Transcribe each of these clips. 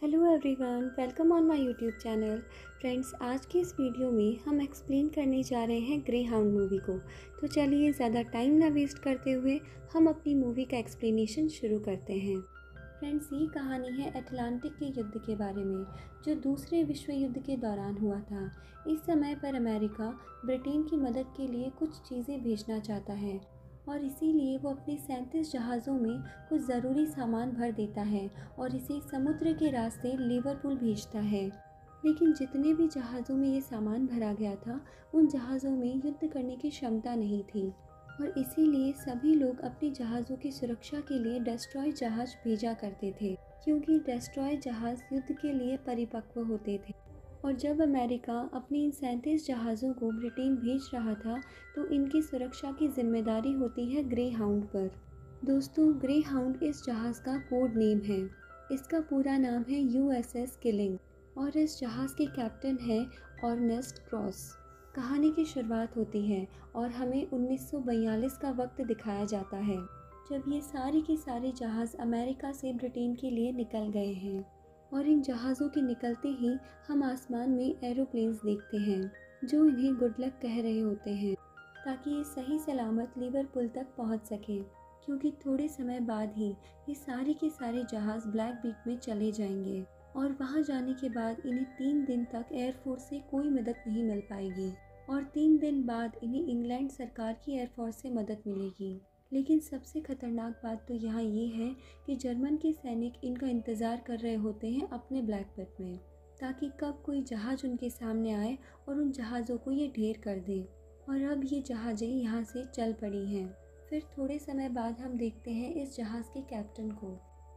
Hello everyone, welcome on my YouTube channel. Friends, आज की इस वीडियो में हम एक्सप्लेन करने जा रहे हैं ग्रे हाउंड मूवी को। तो चलिए ज़्यादा टाइम ना वेस्ट करते हुए हम अपनी मूवी का एक्सप्लेनेशन शुरू करते हैं। फ्रेंड्स, ये कहानी है अटलांटिक के युद्ध के बारे में, जो दूसरे विश्व युद्ध के दौरान हुआ था। इस समय पर अमेरिका ब्रिटेन की मदद के लिए कुछ चीज़ें भेजना चाहता है और इसीलिए वो अपने 37 जहाज़ों में कुछ ज़रूरी सामान भर देता है और इसे समुद्र के रास्ते लिवरपूल भेजता है। लेकिन जितने भी जहाज़ों में ये सामान भरा गया था, उन जहाज़ों में युद्ध करने की क्षमता नहीं थी और इसीलिए सभी लोग अपने जहाज़ों की सुरक्षा के लिए डेस्ट्रॉय जहाज़ भेजा करते थे, क्योंकि डेस्ट्रॉय जहाज़ युद्ध के लिए परिपक्व होते थे। और जब अमेरिका अपने इन 37 जहाज़ों को ब्रिटेन भेज रहा था, तो इनकी सुरक्षा की जिम्मेदारी होती है ग्रे हाउंड पर। दोस्तों, ग्रे हाउंड इस जहाज़ का कोड नेम है। इसका पूरा नाम है USS किलिंग और इस जहाज़ के कैप्टन है अर्नेस्ट क्रॉस। कहानी की शुरुआत होती है और हमें 1942 का वक्त दिखाया जाता है, जब ये सारे के सारे जहाज़ अमेरिका से ब्रिटेन के लिए निकल गए हैं। और इन जहाज़ों के निकलते ही हम आसमान में एरोप्लेन्स देखते हैं, जो इन्हें गुड लक कह रहे होते हैं, ताकि ये सही सलामत लिवरपूल तक पहुंच सकें, क्योंकि थोड़े समय बाद ही ये सारे के सारे जहाज़ ब्लैक बीट में चले जाएंगे और वहां जाने के बाद इन्हें 3 दिन तक एयरफोर्स से कोई मदद नहीं मिल पाएगी और 3 दिन बाद इन्हें इंग्लैंड सरकार की एयरफोर्स से मदद मिलेगी। लेकिन सबसे खतरनाक बात तो यहाँ ये है कि जर्मन के सैनिक इनका इंतज़ार कर रहे होते हैं अपने ब्लैक बक में, ताकि कब कोई जहाज़ उनके सामने आए और उन जहाज़ों को ये ढेर कर दे। और अब ये जहाज़ें यहाँ से चल पड़ी हैं। फिर थोड़े समय बाद हम देखते हैं इस जहाज़ के कैप्टन को।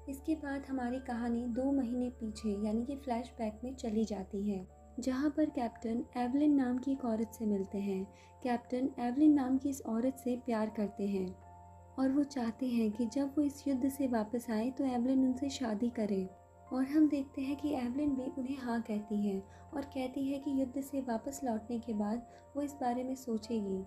इसके बाद हमारी कहानी 2 महीने पीछे यानी कि फ्लैशबैक में चली जाती है, जहाँ पर कैप्टन एवलिन नाम की एक औरत से मिलते हैं। कैप्टन एवलिन नाम की इस औरत से प्यार करते हैं और वो चाहते हैं कि जब वो इस युद्ध से वापस आए तो एवलिन उनसे शादी करे। और हम देखते हैं कि एवलिन भी उन्हें हाँ कहती है और कहती है कि युद्ध से वापस लौटने के बाद वो इस बारे में सोचेगी।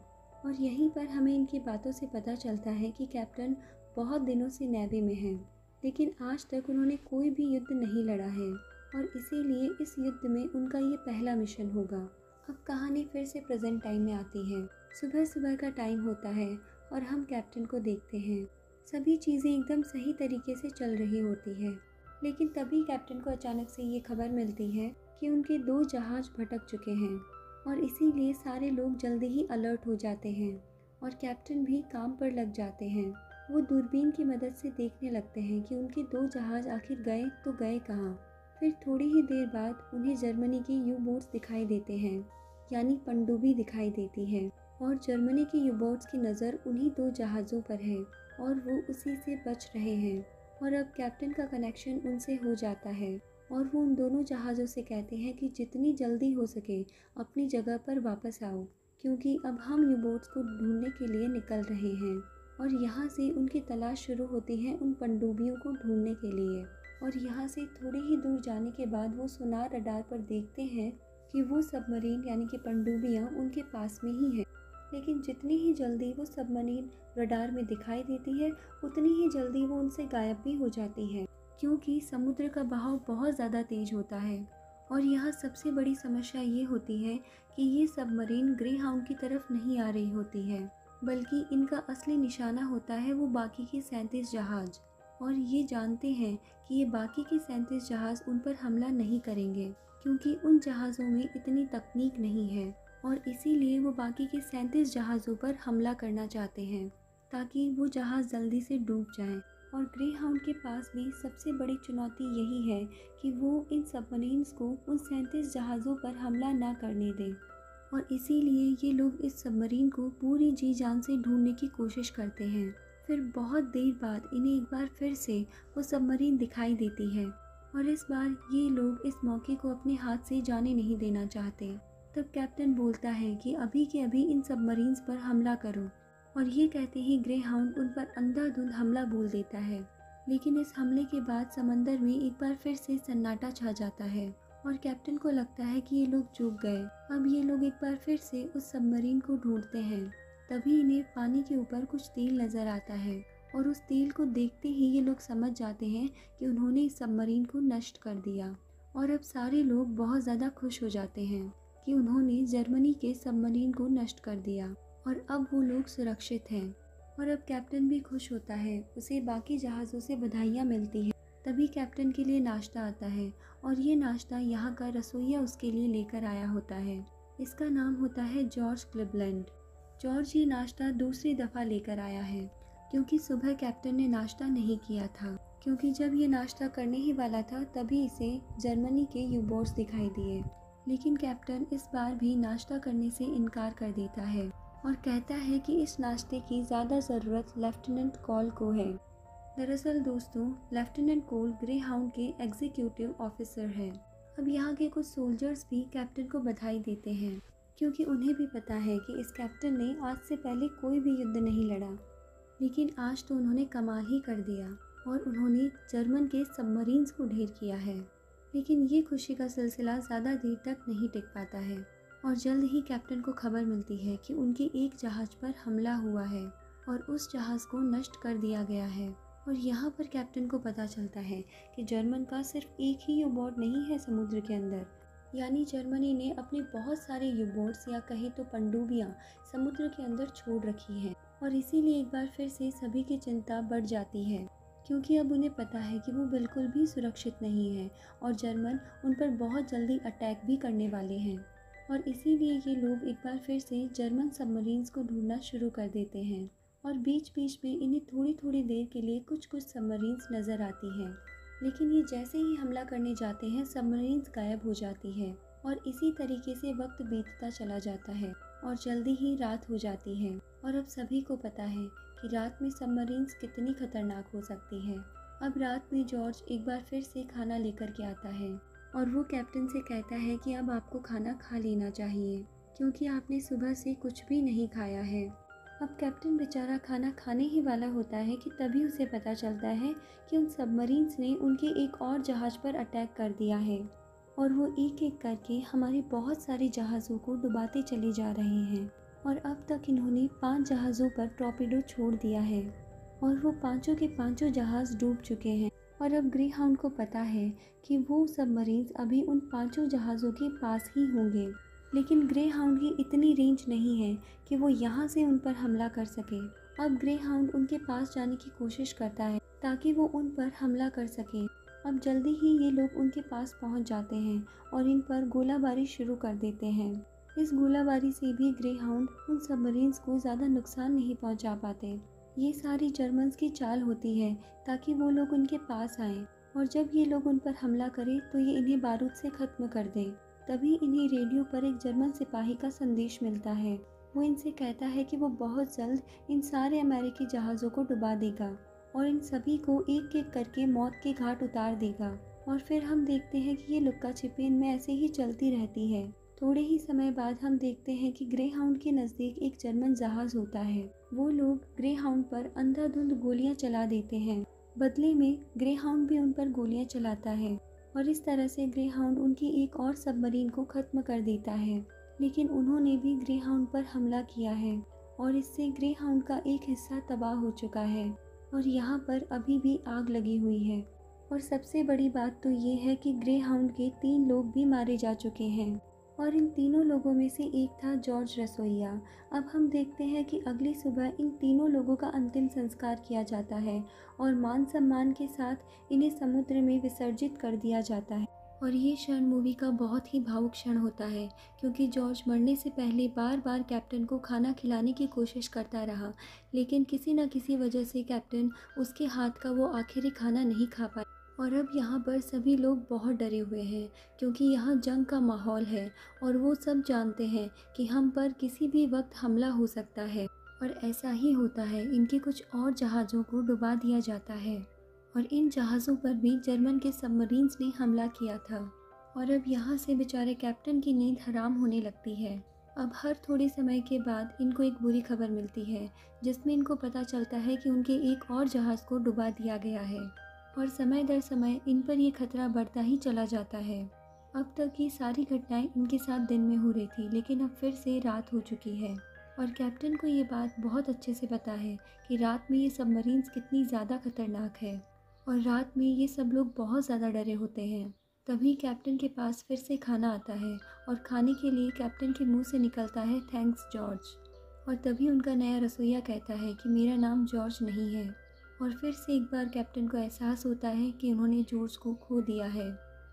और यहीं पर हमें इनकी बातों से पता चलता है कि कैप्टन बहुत दिनों से नेवी में हैं, लेकिन आज तक उन्होंने कोई भी युद्ध नहीं लड़ा है और इसीलिए इस युद्ध में उनका ये पहला मिशन होगा। अब कहानी फिर से प्रेजेंट टाइम में आती है। सुबह सुबह का टाइम होता है और हम कैप्टन को देखते हैं। सभी चीज़ें एकदम सही तरीके से चल रही होती है, लेकिन तभी कैप्टन को अचानक से ये खबर मिलती है कि उनके 2 जहाज़ भटक चुके हैं और इसीलिए सारे लोग जल्दी ही अलर्ट हो जाते हैं और कैप्टन भी काम पर लग जाते हैं। वो दूरबीन की मदद से देखने लगते हैं कि उनके 2 जहाज़ आखिर गए तो गए कहाँ। फिर थोड़ी ही देर बाद उन्हें जर्मनी की U-बोट्स दिखाई देते हैं, यानी पनडुब्बी दिखाई देती है और जर्मनी की U-बोट्स की नज़र उन्हीं 2 जहाज़ों पर है और वो उसी से बच रहे हैं। और अब कैप्टन का कनेक्शन उनसे हो जाता है और वो उन दोनों जहाज़ों से कहते हैं कि जितनी जल्दी हो सके अपनी जगह पर वापस आओ, क्योंकि अब हम U-बोट्स को ढूंढने के लिए निकल रहे हैं। और यहाँ से उनकी तलाश शुरू होती है उन पनडुब्बियों को ढूंढने के लिए। और यहाँ से थोड़ी ही दूर जाने के बाद वो सोनार रडार पर देखते हैं कि वो सबमरीन यानी कि पनडुब्बियाँ उनके पास में ही है। लेकिन जितनी ही जल्दी वो सबमरीन रडार में दिखाई देती है, उतनी ही जल्दी वो उनसे गायब भी हो जाती है, क्योंकि समुद्र का बहाव बहुत ज़्यादा तेज होता है। और यहाँ सबसे बड़ी समस्या ये होती है कि ये सबमरीन ग्रे हाउंड की तरफ नहीं आ रही होती है, बल्कि इनका असली निशाना होता है वो बाकी के 37 जहाज़। और ये जानते हैं कि ये बाकी के 37 जहाज़ उन पर हमला नहीं करेंगे, क्योंकि उन जहाज़ों में इतनी तकनीक नहीं है और इसीलिए वो बाकी के 37 जहाज़ों पर हमला करना चाहते हैं, ताकि वो जहाज़ जल्दी से डूब जाएं। और ग्रे हाउंड के पास भी सबसे बड़ी चुनौती यही है कि वो इन सबमरीन्स को उन 37 जहाज़ों पर हमला ना करने दें। और इसीलिए ये लोग इस सबमरीन को पूरी जी जान से ढूंढने की कोशिश करते हैं। फिर बहुत देर बाद इन्हें एक बार फिर से वो सबमरीन दिखाई देती है और इस बार ये लोग इस मौके को अपने हाथ से जाने नहीं देना चाहते। तब कैप्टन बोलता है कि अभी के अभी इन सबमरीन्स पर हमला करो, और ये कहते ही ग्रे हाउंड उन पर अंधाधुंध हमला बोल देता है। लेकिन इस हमले के बाद समंदर में एक बार फिर से सन्नाटा छा जाता है और कैप्टन को लगता है कि ये लोग चूक गए। अब ये लोग एक बार फिर से उस सबमरीन को ढूंढते हैं। तभी इन्हें पानी के ऊपर कुछ तेल नजर आता है और उस तेल को देखते ही ये लोग समझ जाते हैं कि उन्होंने इस सबमरीन को नष्ट कर दिया। और अब सारे लोग बहुत ज़्यादा खुश हो जाते हैं कि उन्होंने जर्मनी के सबमरीन को नष्ट कर दिया और अब वो लोग सुरक्षित हैं। और अब कैप्टन भी खुश होता है, उसे बाकी जहाज़ों से बधाइयाँ मिलती हैं। तभी कैप्टन के लिए नाश्ता आता है और ये नाश्ता यहाँ का रसोइया उसके लिए लेकर आया होता है। इसका नाम होता है जॉर्ज क्लिवलैंड। जॉर्ज ये नाश्ता दूसरी दफ़ा लेकर आया है क्योंकि सुबह कैप्टन ने नाश्ता नहीं किया था, क्योंकि जब ये नाश्ता करने ही वाला था तभी इसे जर्मनी के यू-बोट्स दिखाई दिए। लेकिन कैप्टन इस बार भी नाश्ता करने से इनकार कर देता है और कहता है कि इस नाश्ते की ज़्यादा ज़रूरत लेफ्टिनेंट कॉल को है। दरअसल दोस्तों, लेफ्टिनेंट कॉल ग्रे हाउंड के एग्जीक्यूटिव ऑफिसर हैं। अब यहाँ के कुछ सोल्जर्स भी कैप्टन को बधाई देते हैं क्योंकि उन्हें भी पता है कि इस कैप्टन ने आज से पहले कोई भी युद्ध नहीं लड़ा, लेकिन आज तो उन्होंने कमाल ही कर दिया और उन्होंने जर्मन के सबमरीन्स को ढेर किया है। लेकिन ये खुशी का सिलसिला ज़्यादा देर तक नहीं टिक पाता है और जल्द ही कैप्टन को खबर मिलती है कि उनके एक जहाज़ पर हमला हुआ है और उस जहाज़ को नष्ट कर दिया गया है। और यहाँ पर कैप्टन को पता चलता है कि जर्मन का सिर्फ एक ही यू बोट नहीं है समुद्र के अंदर, यानी जर्मनी ने अपने बहुत सारे यू बोट्स या कहे तो पनडुब्बियाँ समुद्र के अंदर छोड़ रखी हैं। और इसीलिए एक बार फिर से सभी की चिंता बढ़ जाती है क्योंकि अब उन्हें पता है कि वो बिल्कुल भी सुरक्षित नहीं है और जर्मन उन पर बहुत जल्दी अटैक भी करने वाले हैं। और इसीलिए ये लोग एक बार फिर से जर्मन सबमरीन्स को ढूंढना शुरू कर देते हैं और बीच बीच में इन्हें थोड़ी थोड़ी देर के लिए कुछ कुछ सबमरीन्स नज़र आती हैं। लेकिन ये जैसे ही हमला करने जाते हैं सबमरीन्स गायब हो जाती है और इसी तरीके से वक्त बीतता चला जाता है और जल्दी ही रात हो जाती है। और अब सभी को पता है कि रात में सबमरीन्स कितनी खतरनाक हो सकती है। अब रात में जॉर्ज एक बार फिर से खाना लेकर के आता है और वो कैप्टन से कहता है कि अब आपको खाना खा लेना चाहिए क्योंकि आपने सुबह से कुछ भी नहीं खाया है। अब कैप्टन बेचारा खाना खाने ही वाला होता है कि तभी उसे पता चलता है कि उन सबमरीन्स ने उनके एक और जहाज़ पर अटैक कर दिया है और वो एक एक करके हमारे बहुत सारे जहाज़ों को डुबाते चले जा रहे हैं। और अब तक इन्होंने 5 जहाज़ों पर टॉर्पेडो छोड़ दिया है और वो पांचों के पांचों जहाज़ डूब चुके हैं। और अब ग्रे हाउंड को पता है कि वो सबमरीन्स अभी उन पांचों जहाज़ों के पास ही होंगे, लेकिन ग्रे हाउंड की इतनी रेंज नहीं है कि वो यहाँ से उन पर हमला कर सके। अब ग्रे हाउंड उनके पास जाने की कोशिश करता है ताकि वो उन पर हमला कर सके। अब जल्दी ही ये लोग उनके पास पहुँच जाते हैं और इन पर गोलाबारी शुरू कर देते हैं। इस गोलाबारी से भी ग्रे हाउंड उन सबमरीन्स को ज़्यादा नुकसान नहीं पहुंचा पाते। ये सारी जर्मन्स की चाल होती है ताकि वो लोग उनके पास आएं और जब ये लोग उन पर हमला करें तो ये इन्हें बारूद से ख़त्म कर दें। तभी इन्हें रेडियो पर एक जर्मन सिपाही का संदेश मिलता है। वो इनसे कहता है कि वो बहुत जल्द इन सारे अमेरिकी जहाज़ों को डुबा देगा और इन सभी को एक एक करके मौत के घाट उतार देगा। और फिर हम देखते हैं कि ये लुक्का छिपी इनमें ऐसे ही चलती रहती है। थोड़े ही समय बाद हम देखते हैं कि ग्रे हाउंड के नज़दीक एक जर्मन जहाज़ होता है। वो लोग ग्रे हाउंड पर अंधाधुंध गोलियां चला देते हैं। बदले में ग्रे हाउंड भी उन पर गोलियां चलाता है और इस तरह से ग्रे हाउंड उनकी एक और सबमरीन को ख़त्म कर देता है। लेकिन उन्होंने भी ग्रे हाउंड पर हमला किया है और इससे ग्रे हाउंड का एक हिस्सा तबाह हो चुका है और यहाँ पर अभी भी आग लगी हुई है। और सबसे बड़ी बात तो ये है कि ग्रे हाउंड के 3 लोग भी मारे जा चुके हैं और इन तीनों लोगों में से एक था जॉर्ज रसोइया। अब हम देखते हैं कि अगली सुबह इन तीनों लोगों का अंतिम संस्कार किया जाता है और मान सम्मान के साथ इन्हें समुद्र में विसर्जित कर दिया जाता है। और ये क्षण मूवी का बहुत ही भावुक क्षण होता है क्योंकि जॉर्ज मरने से पहले बार बार कैप्टन को खाना खिलाने की कोशिश करता रहा, लेकिन किसी न किसी वजह से कैप्टन उसके हाथ का वो आखिरी खाना नहीं खा पाया। और अब यहाँ पर सभी लोग बहुत डरे हुए हैं क्योंकि यहाँ जंग का माहौल है और वो सब जानते हैं कि हम पर किसी भी वक्त हमला हो सकता है। और ऐसा ही होता है, इनके कुछ और जहाज़ों को डुबा दिया जाता है और इन जहाज़ों पर भी जर्मन के सबमरीन्स ने हमला किया था। और अब यहाँ से बेचारे कैप्टन की नींद हराम होने लगती है। अब हर थोड़े समय के बाद इनको एक बुरी खबर मिलती है जिसमें इनको पता चलता है कि उनके एक और जहाज़ को डुबा दिया गया है और समय दर समय इन पर यह खतरा बढ़ता ही चला जाता है। अब तक ये सारी घटनाएं इनके साथ दिन में हो रही थी, लेकिन अब फिर से रात हो चुकी है और कैप्टन को ये बात बहुत अच्छे से पता है कि रात में ये सबमरीन्स कितनी ज़्यादा खतरनाक है और रात में ये सब लोग बहुत ज़्यादा डरे होते हैं। तभी कैप्टन के पास फिर से खाना आता है और खाने के लिए कैप्टन के मुंह से निकलता है थैंक्स जॉर्ज। और तभी उनका नया रसोइया कहता है कि मेरा नाम जॉर्ज नहीं है। और फिर से एक बार कैप्टन को एहसास होता है कि उन्होंने जॉर्ज को खो दिया है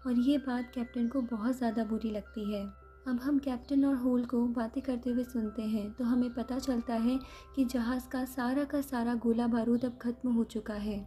और ये बात कैप्टन को बहुत ज़्यादा बुरी लगती है। अब हम कैप्टन और होल को बातें करते हुए सुनते हैं तो हमें पता चलता है कि जहाज़ का सारा गोला बारूद अब ख़त्म हो चुका है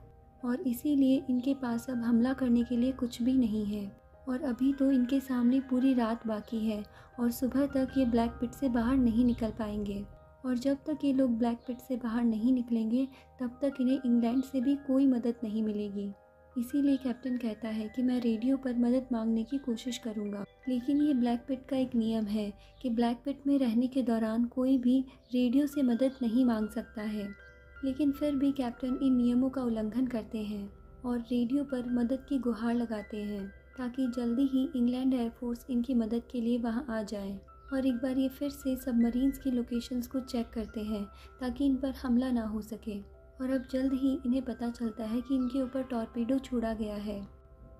और इसीलिए इनके पास अब हमला करने के लिए कुछ भी नहीं है। और अभी तो इनके सामने पूरी रात बाकी है और सुबह तक ये ब्लैक पिट से बाहर नहीं निकल पाएंगे। और जब तक ये लोग ब्लैक पिट से बाहर नहीं निकलेंगे तब तक इन्हें इंग्लैंड से भी कोई मदद नहीं मिलेगी। इसीलिए कैप्टन कहता है कि मैं रेडियो पर मदद मांगने की कोशिश करूंगा। लेकिन ये ब्लैक पिट का एक नियम है कि ब्लैक पिट में रहने के दौरान कोई भी रेडियो से मदद नहीं मांग सकता है। लेकिन फिर भी कैप्टन इन नियमों का उल्लंघन करते हैं और रेडियो पर मदद की गुहार लगाते हैं ताकि जल्दी ही इंग्लैंड एयरफोर्स इनकी मदद के लिए वहां आ जाए। और एक बार ये फिर से सबमरीन्स की लोकेशंस को चेक करते हैं ताकि इन पर हमला ना हो सके। और अब जल्द ही इन्हें पता चलता है कि इनके ऊपर टॉर्पीडो छोड़ा गया है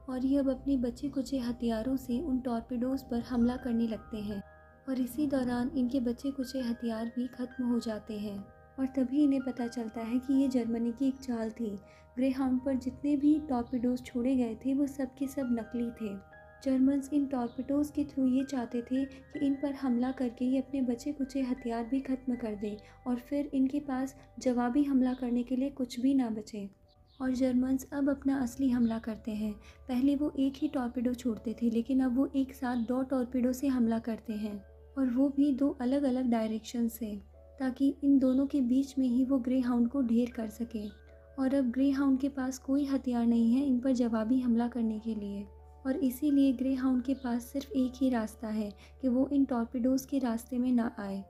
और ये अब अपने बचे कुचे हथियारों से उन टॉर्पीडोज़ पर हमला करने लगते हैं। और इसी दौरान इनके बचे कुचे हथियार भी खत्म हो जाते हैं और तभी इन्हें पता चलता है कि ये जर्मनी की एक चाल थी। ग्रेहाउंड पर जितने भी टॉर्पीडोज़ छोड़े गए थे वो सब के सब नकली थे। जर्मन्स इन टॉर्पीडोज़ के थ्रू ये चाहते थे कि इन पर हमला करके ये अपने बचे कुचे हथियार भी ख़त्म कर दें और फिर इनके पास जवाबी हमला करने के लिए कुछ भी ना बचे। और जर्मन्स अब अपना असली हमला करते हैं। पहले वो एक ही टॉर्पीडो छोड़ते थे लेकिन अब वो एक साथ 2 टॉर्पीडो से हमला करते हैं और वो भी 2 अलग अलग डायरेक्शन से, ताकि इन दोनों के बीच में ही वो ग्रेहाउंड को ढेर कर सके। और अब ग्रेहाउंड के पास कोई हथियार नहीं है इन पर जवाबी हमला करने के लिए और इसीलिए ग्रेहाउंड के पास सिर्फ एक ही रास्ता है कि वो इन टॉर्पीडोज़ के रास्ते में ना आए।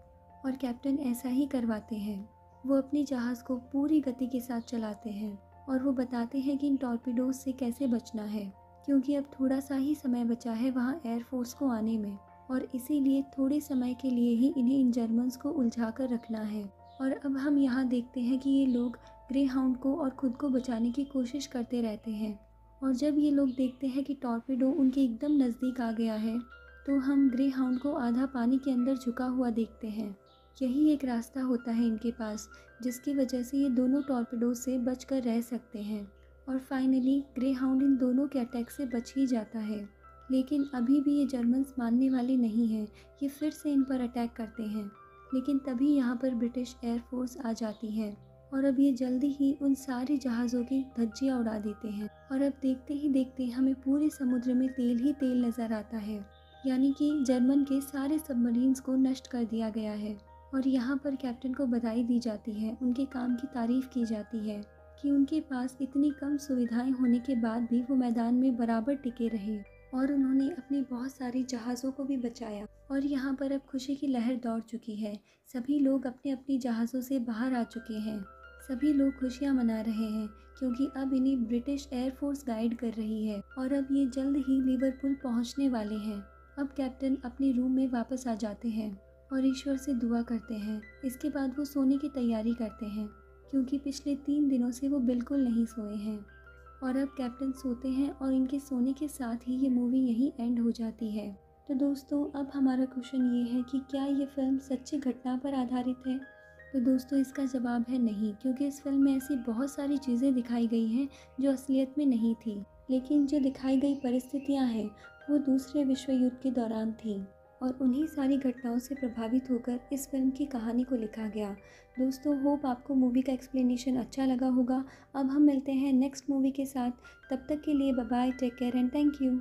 और कैप्टन ऐसा ही करवाते हैं। वो अपने जहाज़ को पूरी गति के साथ चलाते हैं और वो बताते हैं कि इन टॉर्पीडोज़ से कैसे बचना है, क्योंकि अब थोड़ा सा ही समय बचा है वहाँ एयरफोर्स को आने में और इसीलिए थोड़े समय के लिए ही इन्हें इन जर्मन्स को उलझा कर रखना है। और अब हम यहाँ देखते हैं कि ये लोग ग्रेहाउंड को और ख़ुद को बचाने की कोशिश करते रहते हैं और जब ये लोग देखते हैं कि टॉर्पीडो उनके एकदम नज़दीक आ गया है तो हम ग्रेहाउंड को आधा पानी के अंदर झुका हुआ देखते हैं। यही एक रास्ता होता है इनके पास जिसकी वजह से ये दोनों टॉर्पीडो से बचकर रह सकते हैं और फाइनली ग्रेहाउंड इन दोनों के अटैक से बच ही जाता है। लेकिन अभी भी ये जर्मन्स मानने वाले नहीं हैं। ये फिर से इन पर अटैक करते हैं लेकिन तभी यहाँ पर ब्रिटिश एयरफोर्स आ जाती है और अब ये जल्दी ही उन सारे जहाज़ों की धज्जियाँ उड़ा देते हैं। और अब देखते ही देखते हमें पूरे समुद्र में तेल ही तेल नज़र आता है, यानी कि जर्मन के सारे सबमरीन्स को नष्ट कर दिया गया है। और यहाँ पर कैप्टन को बधाई दी जाती है, उनके काम की तारीफ़ की जाती है कि उनके पास इतनी कम सुविधाएं होने के बाद भी वो मैदान में बराबर टिके रहे और उन्होंने अपने बहुत सारे जहाज़ों को भी बचाया। और यहाँ पर अब खुशी की लहर दौड़ चुकी है। सभी लोग अपने अपने जहाज़ों से बाहर आ चुके हैं। सभी लोग खुशियाँ मना रहे हैं क्योंकि अब इन्हें ब्रिटिश एयरफोर्स गाइड कर रही है और अब ये जल्द ही लिवरपूल पहुँचने वाले हैं। अब कैप्टन अपने रूम में वापस आ जाते हैं और ईश्वर से दुआ करते हैं। इसके बाद वो सोने की तैयारी करते हैं क्योंकि पिछले 3 दिनों से वो बिल्कुल नहीं सोए हैं। और अब कैप्टन सोते हैं और इनके सोने के साथ ही ये मूवी यहीं एंड हो जाती है। तो दोस्तों अब हमारा क्वेश्चन ये है कि क्या ये फिल्म सच्ची घटना पर आधारित है? तो दोस्तों इसका जवाब है नहीं, क्योंकि इस फिल्म में ऐसी बहुत सारी चीज़ें दिखाई गई हैं जो असलियत में नहीं थी। लेकिन जो दिखाई गई परिस्थितियां हैं वो दूसरे विश्व युद्ध के दौरान थी और उन्हीं सारी घटनाओं से प्रभावित होकर इस फिल्म की कहानी को लिखा गया। दोस्तों होप आपको मूवी का एक्सप्लेनेशन अच्छा लगा होगा। अब हम मिलते हैं नेक्स्ट मूवी के साथ। तब तक के लिए bye bye, take care and thank you.